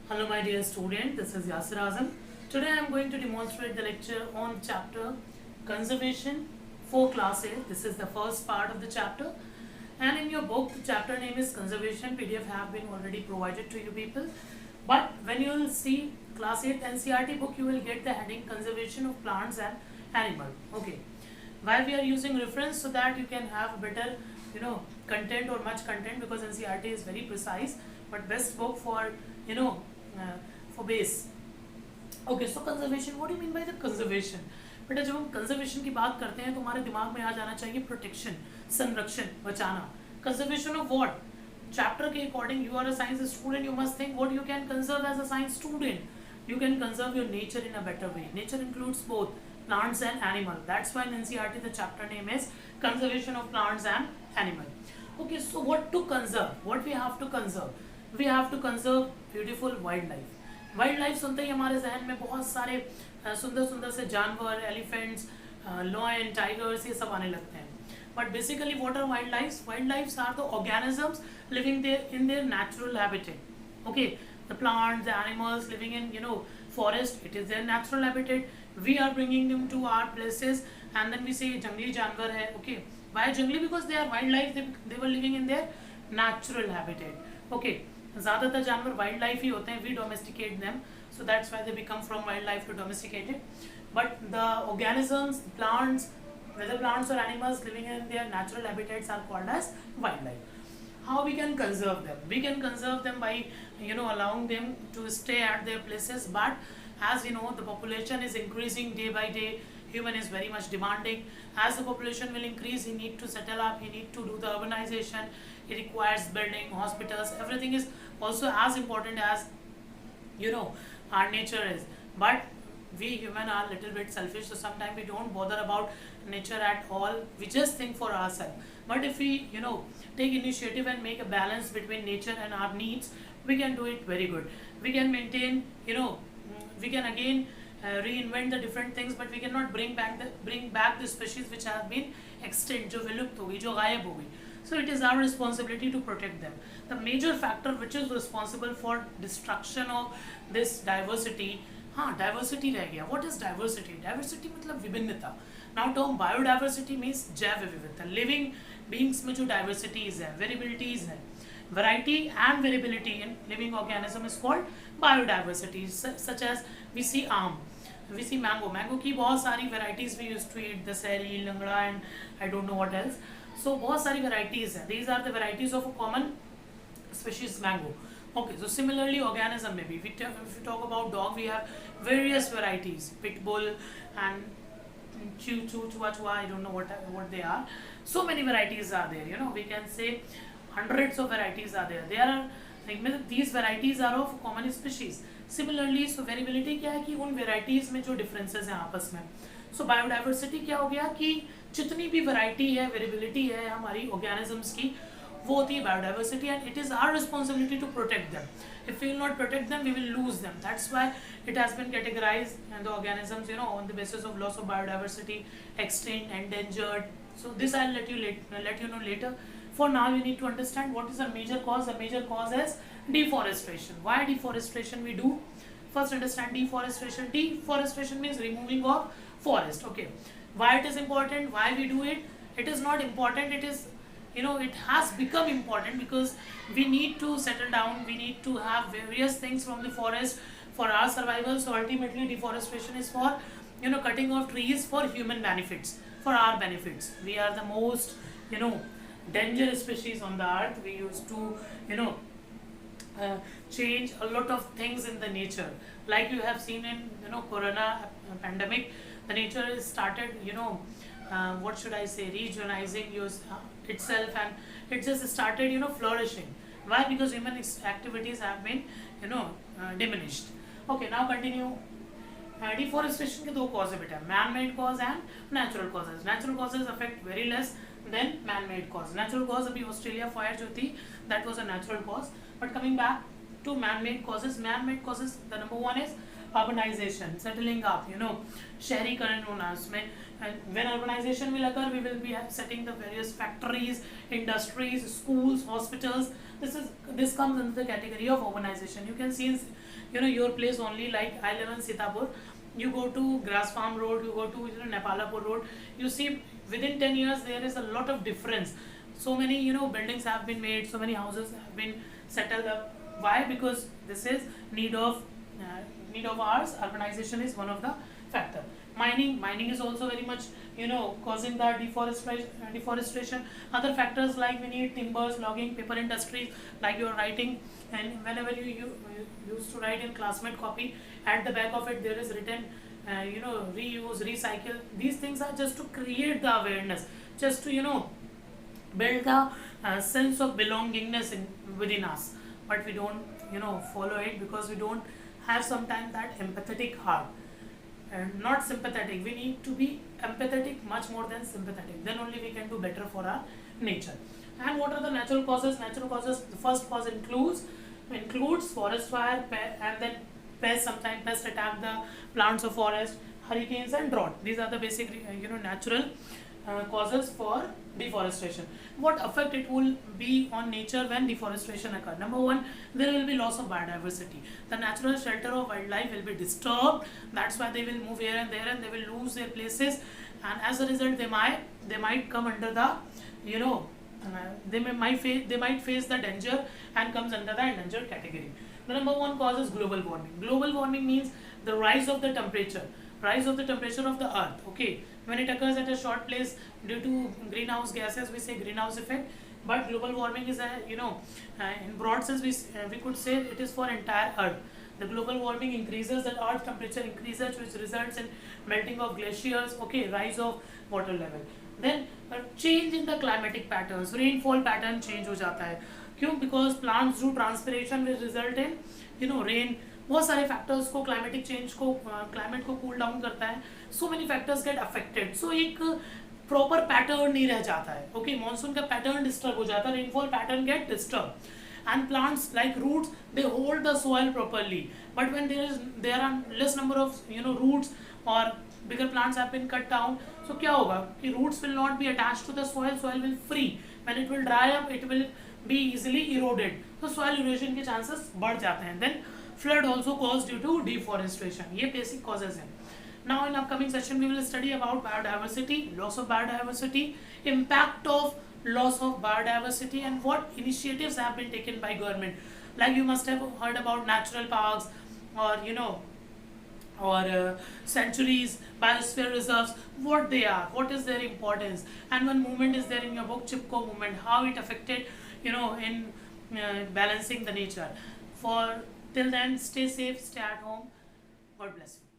Hello my dear student, this is Yasir Azam. Today I am going to demonstrate the lecture on chapter Conservation for class 8. This is the first part of the chapter, and in your book the chapter name is Conservation. PDF have been already provided to you people, but when you will see class 8 NCERT book, you will get the heading Conservation of Plants and Animal. Okay, why we are using reference? So that you can have better content or much content, because NCERT is very precise, but best book for you know uh, for base. Okay so conservation, what do mean by the conservation? बेटा जब हम conservation की बात करते हैं तो हमारे दिमाग में आ जाना चाहिए प्रोटेक्शन, संरक्षण, बचाना. Conservation of what? चैप्टर के according you are a science student, you must think what you can conserve as a science student. You can conserve your nature in a better way. Nature includes both plants and animal. That's why in NCERT the chapter name is Conservation of Plants and Animal. Okay, so what to conserve? What we have to conserve? We have to conserve beautiful wildlife. Wild life सुनते ही हमारे जहन में बहुत सारे सुंदर सुंदर से जानवर, एलिफेंट्स, लॉयन, टाइगर्स, ये सब आने लगते हैं. But basically what are wildlife? Wildlife are the organisms living there in their natural habitat. Okay, the plants, the animals living in forest, it is their natural habitat. We are bringing them to our places and then we say jungli जानवर है. Okay, why jungli? Because they are wildlife, they were living in their natural habitat. Okay, ज़्यादातर जानवर wild life ही होते हैं. We domesticate them, so that's why they become from wildlife to domesticated. But the organisms, plants, whether plants or animals living in their natural habitats are called as wildlife. How we can conserve them? We can conserve them by allowing them to stay at their places. But as you know, the population is increasing day by day. Human is very much demanding. As the population will increase, he need to settle up, he need to do the urbanization. It requires building hospitals. Everything is also as important as our nature is. But we human are a little bit selfish, so sometimes we don't bother about nature at all. We just think for ourselves. But if we take initiative and make a balance between nature and our needs, we can do it very good. We can maintain, we can again reinvent the different things, but we cannot bring back the species which have been extinct, जो विलुप्त हो गई, जो गायब हो गई. So it is our responsibility to protect them. The major factor which is responsible for destruction of this diversity, हाँ diversity रह गया. What is diversity? डाइवर्सिटी मतलब विभिन्नता. नाउ टर्म बायोडाइवर्सिटी मीन्स जैव विविधता. लिविंग बीइंग्स में जो डाइवर्सिटीज है, वेरिएबिलिटीज है, variety and variability in living organism is called biodiversity. Such as we see aam, we see mango. Mango की बहुत सारी varieties we use to eat, Dussehri, Langra and I don't know what else. So बहुत सारी varieties है. These are the varieties of a common species mango. Okay, so similarly organism maybe if we talk about dog, we have various varieties, pit bull and chihuahua, I don't know what they are. So many varieties are there, we can say hundreds of varieties are there. There are like these varieties are of common species. Similarly, so variability क्या है कि उन varieties में जो differences हैं आपस में. So biodiversity क्या हो गया कि जितनी भी variety है, variability है हमारी organisms की, वो होती है biodiversity, and it is our responsibility to protect them. If we will not protect them, we will lose them. That's why it has been categorized and the organisms, on the basis of loss of biodiversity, extinct, endangered. So this I'll let you know later. For now, you need to understand what is the major cause. The major cause is deforestation. Why deforestation we do? First understand deforestation. Deforestation means removing of forest. Okay. Why it is important? Why we do it? It is not important. It is it has become important because we need to settle down, we need to have various things from the forest for our survival. So ultimately deforestation is for cutting off trees for human benefits, for our benefits. We are the most dangerous species on the earth. We used to change a lot of things in the nature, like you have seen in corona pandemic. The nature is started what should I say, rejuvenizing itself, and it just started flourishing. Why? Because human activities have been diminished. Okay, now continue. Deforestation के दो cause है बेटा, man-made cause and natural causes. Natural causes affect very less than man-made cause. Natural cause अभी Australia fire जो थी, that was a natural cause. But coming back to man-made causes, the number one is urbanization, settling up, शहरीकरण होना उसमें. And when urbanization will occur, we will be setting the various factories, industries, schools, hospitals. This comes under the category of urbanization. You can see in your place only, like I live in Sitapur. You go to Grass Farm Road, you go to Nepalapur Road. You see within 10 years there is a lot of difference. So many buildings have been made, so many houses have been settled up. Why? Because this is need of ours. Urbanization is one of the factor. Mining is also very much causing the deforestation. Other factors like we need timbers, logging, paper industries, like you are writing, and whenever you used to write in classmate copy, at the back of it there is written reuse, recycle. These things are just to create the awareness, just to build the sense of belongingness within us. But we don't follow it because we don't have sometimes that empathetic heart. And not sympathetic. We need to be empathetic much more than sympathetic. Then only we can do better for our nature. And what are the natural causes? Natural causes, the first cause includes forest fire, and then pests. Sometimes pests attack the plants of forest, hurricanes and drought. These are the basic natural causes for deforestation. What effect it will be on nature when deforestation occurs? Number one, there will be loss of biodiversity. The natural shelter of wildlife will be disturbed. That's why they will move here and there, and they will lose their places, and as a result they might come under the they might face the danger and comes under the endangered category. The number one cause is global warming. Global warming means the rise of the temperature of the earth. Okay, when it occurs at a short place due to greenhouse gases, we say greenhouse effect. But global warming is in broad sense we could say it is for entire earth. The global warming increases, the earth temperature increases, which results in melting of glaciers, okay, rise of water level. Then change in the climatic patterns, rainfall pattern change हो जाता है. क्यों? Because plants do transpiration will result in rain. बहुत सारे factors को climatic change को climate को cool down करता है. So many factors get affected. So एक प्रॉपर पैटर्न नहीं रह जाता है. ओके, मॉनसून का पैटर्न डिस्टर्ब हो जाता है, rainfall pattern get disturb. And plants like roots, they hold the soil properly. But when there are less number of roots or bigger plants have been cut down, so क्या होगा कि roots will not be attached to the soil. Soil will free. When it will dry up, it will be easily eroded. So soil erosion के chances बढ़ जाते हैं. Then flood also caused due to deforestation. ये basic causes हैं. Now in upcoming session we will study about biodiversity, loss of biodiversity, impact of loss of biodiversity, and what initiatives have been taken by government. Like you must have heard about natural parks or sanctuaries, biosphere reserves, what they are, what is their importance, and one movement is there in your book, Chipko movement, how it affected in balancing the nature. For till then, stay safe, stay at home. God bless you.